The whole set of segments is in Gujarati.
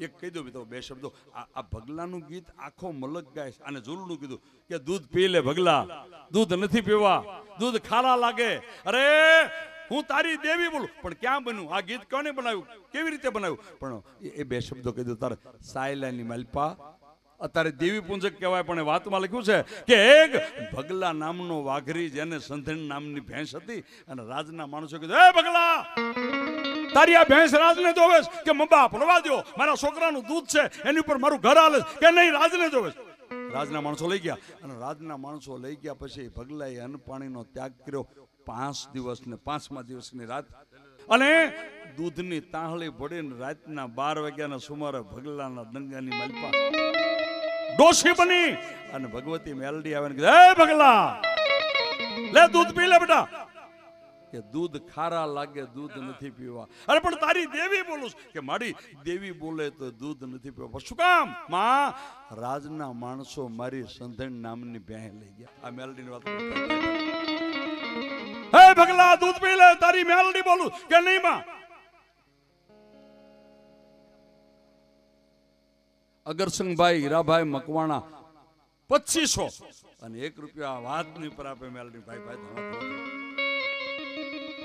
એક કહી દો મિત્રો બે શબ્દો આ ભગલાનું ગીત આખો મલક ગાય અને ઝૂલનું કીધું કે દૂધ પી લે ભગલા દૂધ નથી પીવા દૂધ ખારા લાગે અરે હું તારી દેવી બોલું પણ ક્યાં બન્યું આ ગીત કોને બનાવ્યું કેવી રીતે બનાવ્યું પણ એ બે શબ્દો કહી દો તારે સાયલાની માલપા અત્યારે દેવી પૂંજક કહેવાય પણ એ વાતમાં લખ્યું છે કે એક ભગલા નામનો વાઘરી જેને સંધણ નામની ભેંસ હતી અને રાજના માણસો કીધું એ ભગલા તારી આ ભેંસ રાજને જોવે કે મબા પડવા દો મારા છોકરાનું દૂધ છે એની ઉપર મારું ઘર હાલે કે નહીં રાજને જોવે રાજના માણસો લઈ ગયા અને રાજના માણસો લઈ ગયા પછી ભગલાએ અન્ન પાણીનો ત્યાગ કર્યો 5 દિવસ ને 5મા દિવસની રાત અને દૂધની તાહળી ભરીને રાતના 12 વાગ્યાના સુમારે ભગલાના ડંગાની માલપા ડોશી બની અને ભગવતી મેલડી આવે ને કીધું એ ભગલા લે દૂધ પી લે બેટા કે દૂધ ખારા લાગે દૂધ નથી પીવા અરે પણ તારી દેવી બોલું કે મારી દેવી બોલે તો દૂધ નથી પીવા શું કામ માં રાજના માણસો મારી સંધણ નામની ભેં લઈ ગયા આ મેલડીની વાત હે ભગલા દૂધ પી લે તારી મેલડી બોલું કે નહીં માં અગરસિંહભાઈ હીરાભાઈ મકવાણા 2500 અને 1 રૂપિયા વાતની પર આપે મેલડી ભાઈ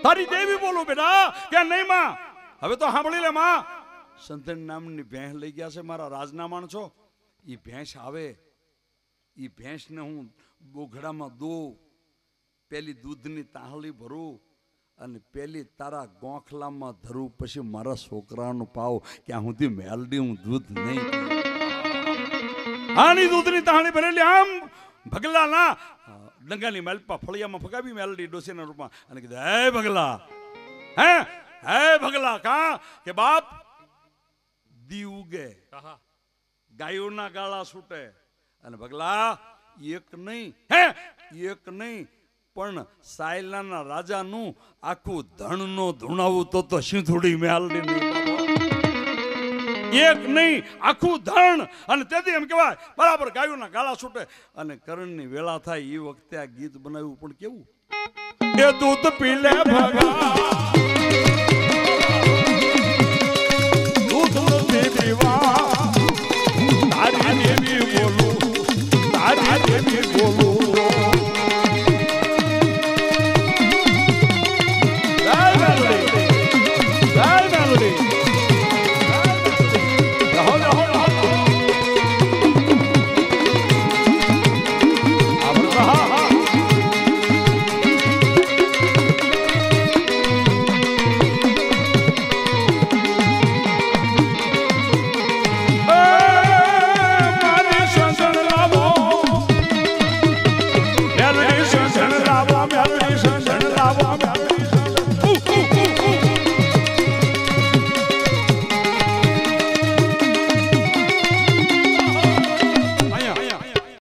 તારી દેવી બોલું બેટા કે નહીં માં હવે તો સાંભળી લે માં સંતન નામની ભેંસ લઈ ગયા છે મારા રાજના માણસો ઈ ભેંસ આવે ઈ ભેંસને હું બોઘડામાં દઉં પેલી દૂધની તાહળી ભરું અને પેલી તારા ગોખલામાં ધરું પછી મારા છોકરાનું પાવ ક્યાં સુધી મેલડી હું દૂધ નહીં આની દૂધની તાહળી ભરેલી આમ ભગલા ના ડંગાની માલપા ફળિયામાં ફગાવી મેલડી ડોસીના રૂપમાં અને કીધું હે ભગલા હે ભગલા કા કે બાપ દી ઉગે ગાયોના ગાળા છૂટે અને ભગલા એક નહીં પણ સાયલાના રાજાનું આખું ધણનો ધૂણાવું તો સિંધુડી મેલડી નહીં એક નહીં આખું ધણ અને તેથી એમ કહેવાય બરાબર ગાયોના ગાળા છૂટે અને કરણની વેળા થાય એ વખતે આ ગીત બનાવ્યું પણ કેવું એ દૂધ પી લે ભગા